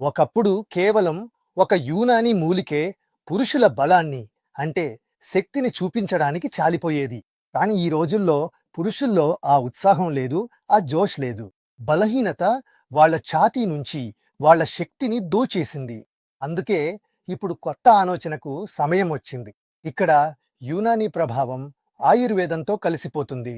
ఒకప్పుడు కేవలం ఒక యూనానీ మూలికే పురుషుల బలాన్ని అంటే శక్తిని చూపించడానికి చాలిపోయేది. కానీ ఈ రోజుల్లో పురుషుల్లో ఆ ఉత్సాహం లేదు, ఆ జోష్ లేదు. బలహీనత వాళ్ళ ఛాతీ నుంచి వాళ్ళ శక్తిని దోచేసింది. అందుకే ఇప్పుడు కొత్త ఆలోచనకు సమయం వచ్చింది. ఇక్కడ యూనానీ ప్రభావం ఆయుర్వేదంతో కలిసిపోతుంది.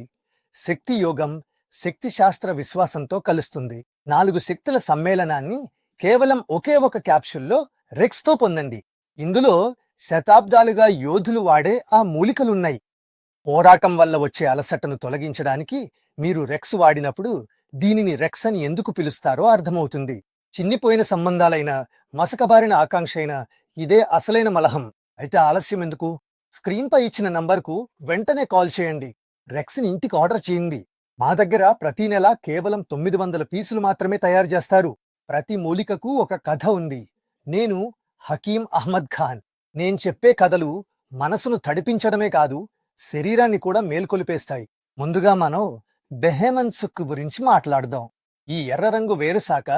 శక్తి యోగం శక్తి శాస్త్ర విశ్వాసంతో కలుస్తుంది. 4 శక్తుల సమ్మేళనాన్ని కేవలం ఒకే ఒక క్యాప్సూల్లో రెక్స్తో పొందండి. ఇందులో శతాబ్దాలుగా యోధులు వాడే ఆ మూలికలున్నాయి. పోరాటం వల్ల వచ్చే అలసటను తొలగించడానికి మీరు రెక్స్ వాడినప్పుడు దీనిని రెక్స్ అని ఎందుకు పిలుస్తారో అర్థమవుతుంది. చిన్నిపోయిన సంబంధాలైన, మసకబారిన ఆకాంక్ష అయిన ఇదే అసలైన మలహం. అయితే ఆలస్యం ఎందుకు? స్క్రీన్పై ఇచ్చిన నంబర్కు వెంటనే కాల్ చేయండి. రెక్స్ని ఇంటికి ఆర్డర్ చేయండి. మా దగ్గర ప్రతి నెల కేవలం 900 పీసులు మాత్రమే తయారు చేస్తారు. ప్రతి మూలికకు ఒక కథ ఉంది. నేను హకీం అహ్మద్ ఖాన్. నేను చెప్పే కథలు మనసును తడిపించడమే కాదు, శరీరాన్ని కూడా మేల్కొలిపేస్తాయి. ముందుగా మనం బెహెమన్ సుక్ గురించి మాట్లాడదాం. ఈ ఎర్ర రంగు వేరుశాక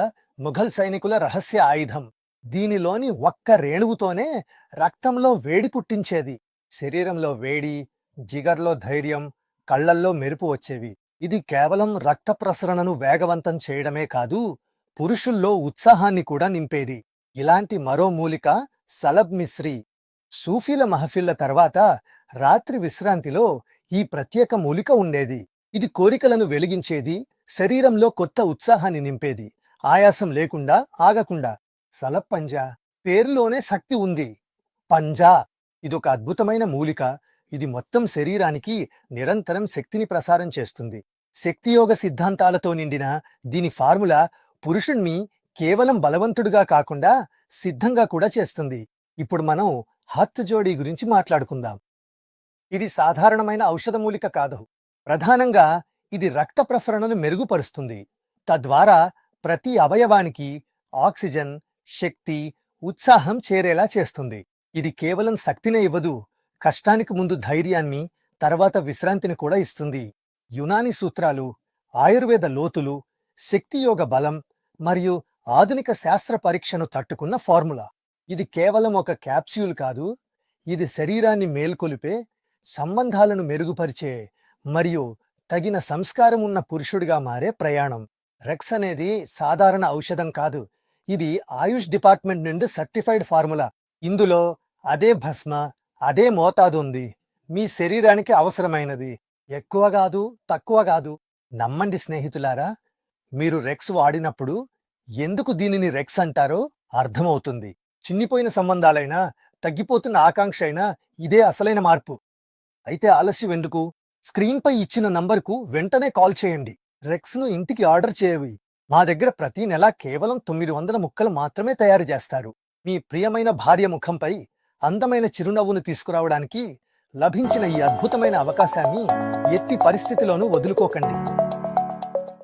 ముఘల్ సైనికుల రహస్య ఆయుధం. దీనిలోని ఒక్క రేణువుతోనే రక్తంలో వేడి పుట్టించేది. శరీరంలో వేడి, జిగర్లో ధైర్యం, కళ్లల్లో మెరుపు వచ్చేవి. ఇది కేవలం రక్త ప్రసరణను వేగవంతం చేయడమే కాదు, పురుషుల్లో ఉత్సాహాన్ని కూడా నింపేది. ఇలాంటి మరో మూలిక సలబ్ మిశ్రీ. సూఫీల మహఫిళ్ల తర్వాత రాత్రి విశ్రాంతిలో ఈ ప్రత్యేక మూలిక ఉండేది. ఇది కోరికలను వెలిగించేది, శరీరంలో కొత్త ఉత్సాహాన్ని నింపేది. ఆయాసం లేకుండా, ఆగకుండా. సలబ్ పంజా, పేరులోనే శక్తి ఉంది. పంజా ఇదొక అద్భుతమైన మూలిక. ఇది మొత్తం శరీరానికి నిరంతరం శక్తిని ప్రసారం చేస్తుంది. శక్తియోగ సిద్ధాంతాలతో నిండిన దీని ఫార్ములా పురుషుణ్ణి కేవలం బలవంతుడుగా కాకుండా సిద్ధంగా కూడా చేస్తుంది. ఇప్పుడు మనం హత్ జోడీ గురించి మాట్లాడుకుందాం. ఇది సాధారణమైన ఔషధ మూలిక కాదు. ప్రధానంగా ఇది రక్త ప్రసరణను మెరుగుపరుస్తుంది. తద్వారా ప్రతి అవయవానికి ఆక్సిజన్, శక్తి, ఉత్సాహం చేరేలా చేస్తుంది. ఇది కేవలం శక్తినే ఇవ్వదు, కష్టానికి ముందు ధైర్యాన్ని, తర్వాత విశ్రాంతిని కూడా ఇస్తుంది. యునాని సూత్రాలు, ఆయుర్వేద లోతులు, శక్తియోగ బలం మరియు ఆధునిక శాస్త్ర పరీక్షను తట్టుకున్న ఫార్ములా. ఇది కేవలం ఒక క్యాప్స్యూల్ కాదు, ఇది శరీరాన్ని మేల్కొలిపే, సంబంధాలను మెరుగుపరిచే మరియు తగిన సంస్కారం ఉన్న పురుషుడిగా మారే ప్రయాణం. రెక్స్ అనేది సాధారణ ఔషధం కాదు, ఇది ఆయుష్ డిపార్ట్మెంట్ నుండి సర్టిఫైడ్ ఫార్ములా. ఇందులో అదే భస్మ, అదే మోతాదు ఉంది. మీ శరీరానికి అవసరమైనది. ఎక్కువ కాదు, తక్కువ కాదు. నమ్మండి స్నేహితులారా, మీరు రెక్స్ వాడినప్పుడు ఎందుకు దీనిని రెక్స్ అంటారో అర్థమవుతుంది. చిన్నిపోయిన సంబంధాలైనా, తగ్గిపోతున్న ఆకాంక్ష అయినా ఇదే అసలైన మార్పు. అయితే ఆలస్యం ఎందుకు? స్క్రీన్పై ఇచ్చిన నంబర్కు వెంటనే కాల్ చేయండి. రెక్స్ను ఇంటికి ఆర్డర్ చేయవి. మా దగ్గర ప్రతి నెల కేవలం 900 ముక్కలు మాత్రమే తయారు చేస్తారు. మీ ప్రియమైన భార్య ముఖంపై అందమైన చిరునవ్వును తీసుకురావడానికి లభించిన ఈ అద్భుతమైన అవకాశాన్ని ఎట్టి పరిస్థితిలోనూ వదులుకోకండి.